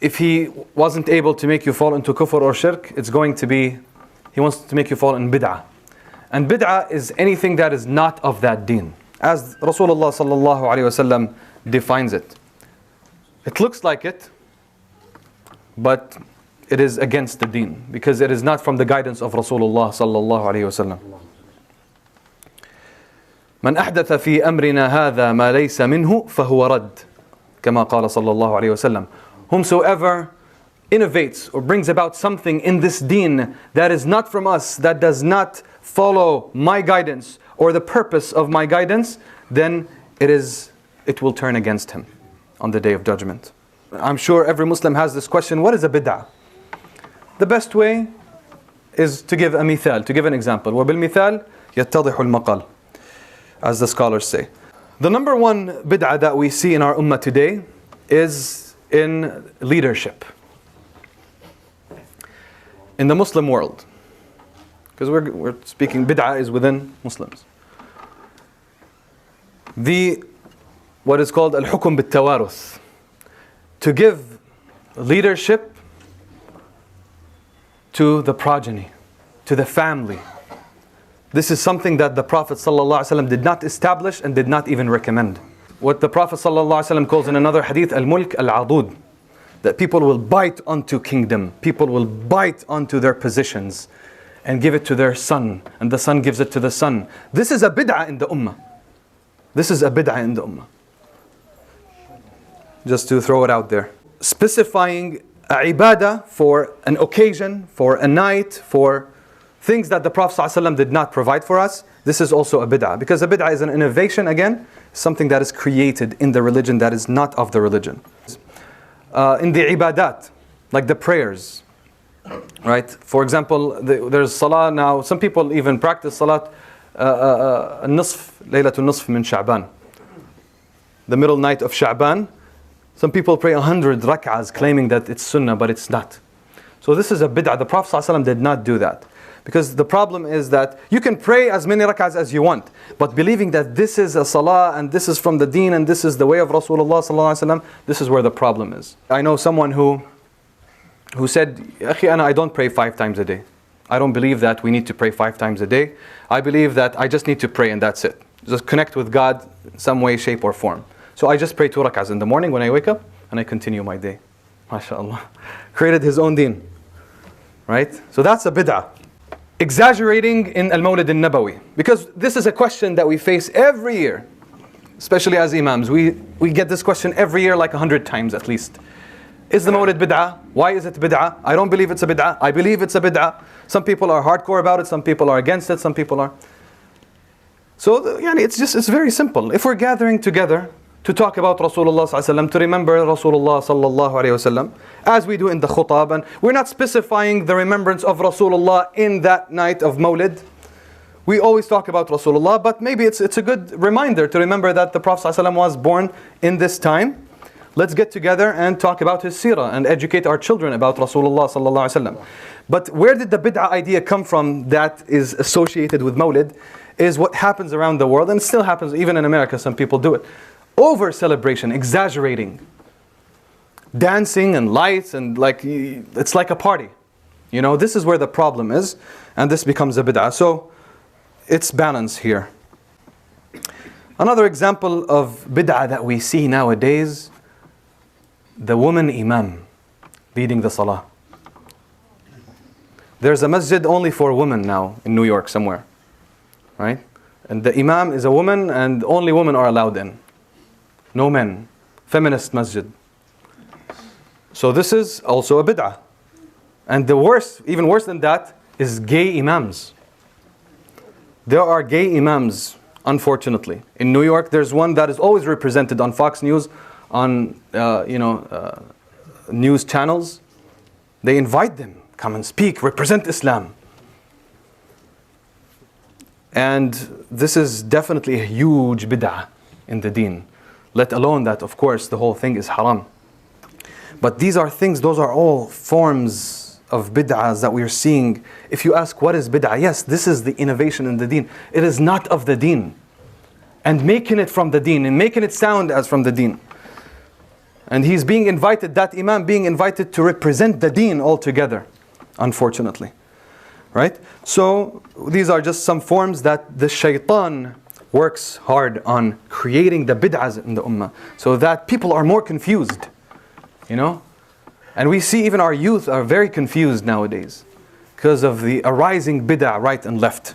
if he wasn't able to make you fall into kufr or shirk, it's going to be, he wants to make you fall in bid'ah. And bid'ah is anything that is not of that deen, as Rasulullah sallallahu alaihi wasallam defines it. It looks like it, but it is against the deen, because it is not from the guidance of Rasulullah sallallahu alaihi wasallam. من أحدث في أمرنا هذا ما ليس منه فهو رد كما قال صلى الله عليه وسلم. Whomsoever innovates or brings about something in this deen that is not from us, that does not follow my guidance or the purpose of my guidance, then it will turn against him on the day of judgment. I'm sure every Muslim has this question: what is a bid'ah? The best way is to give a mithal, to give an example. وَبِالْمِثَال يَتَّضِحُ الْمَقَالِ, as the scholars say. The number one bid'ah that we see in our ummah today is in leadership. In the Muslim world. Because we're speaking, bid'ah is within Muslims. What is called al-hukum bit-tawaruth. To give leadership to the progeny, to the family. This is something that the Prophet ﷺ did not establish and did not even recommend. What the Prophet ﷺ calls in another hadith, al-mulk al-adud. That people will bite onto kingdom. People will bite onto their positions and give it to their son. And the son gives it to the son. This is a bid'ah in the ummah. This is a bid'ah in the ummah. Just to throw it out there. Specifying a ibadah for an occasion, for a night, for things that the Prophet ﷺ did not provide for us, this is also a bid'ah. Because a bid'ah is an innovation, again, something that is created in the religion that is not of the religion. In the ibadat, like the prayers, right? For example, there's salah now. Some people even practice salat nisf, laylatul nisf min Sha'ban, the middle night of Sha'ban. Some people pray 100 rak'ahs claiming that it's sunnah, but it's not. So this is a bid'ah. The Prophet ﷺ did not do that. Because the problem is that you can pray as many rak'ahs as you want, but believing that this is a salah and this is from the deen and this is the way of Rasulullah ﷺ, this is where the problem is. I know someone who said, "Akhi, I don't pray 5 times a day. I don't believe that we need to pray 5 times a day. I believe that I just need to pray and that's it. Just connect with God in some way, shape or form. So I just pray 2 rak'ahs in the morning when I wake up and I continue my day." MashaAllah. Created his own deen. Right? So that's a bid'ah. Exaggerating in al-Mawlid al-Nabawi. Because this is a question that we face every year. Especially as imams. We get this question every year like 100 times at least. Is the Mawlid bid'ah? Why is it bid'ah? I don't believe it's a bid'ah. I believe it's a bid'ah. Some people are hardcore about it. Some people are against it. Some people are... So it's very simple. If we're gathering together to talk about Rasulullah sallallahu alaihi wasallam, to remember Rasulullah sallallahu alaihi wasallam, as we do in the khutab, and we're not specifying the remembrance of Rasulullah in that night of Mawlid. We always talk about Rasulullah, but maybe it's a good reminder to remember that the Prophet sallallahu alaihi wasallam was born in this time. Let's get together and talk about his seerah and educate our children about Rasulullah sallallahu alaihi wasallam. But where did the bid'ah idea come from that is associated with Mawlid is what happens around the world, and it still happens even in America. Some people do it. Over celebration, exaggerating, dancing and lights, and it's like a party. This is where the problem is, and this becomes a bid'ah. So it's balance here. Another example of bid'ah that we see nowadays, the woman imam leading the salah. There's a masjid only for women now in New York somewhere, right? And the imam is a woman, and only women are allowed in. No men. Feminist masjid. So this is also a bid'ah. And the worst, even worse than that, is gay imams. There are gay imams, unfortunately. In New York, there's one that is always represented on Fox News, on news channels. They invite them, come and speak, represent Islam. And this is definitely a huge bid'ah in the deen. Let alone that, of course, the whole thing is haram. But these are things, those are all forms of bid'ahs that we are seeing. If you ask what is bid'ah, yes, this is the innovation in the deen. It is not of the deen. And making it from the deen, and making it sound as from the deen. And he's being invited, that imam being invited to represent the deen altogether, unfortunately. Right? So these are just some forms that the shaitan works hard on creating the bid'ahs in the ummah, so that people are more confused. You know? And we see even our youth are very confused nowadays because of the arising bid'ah right and left.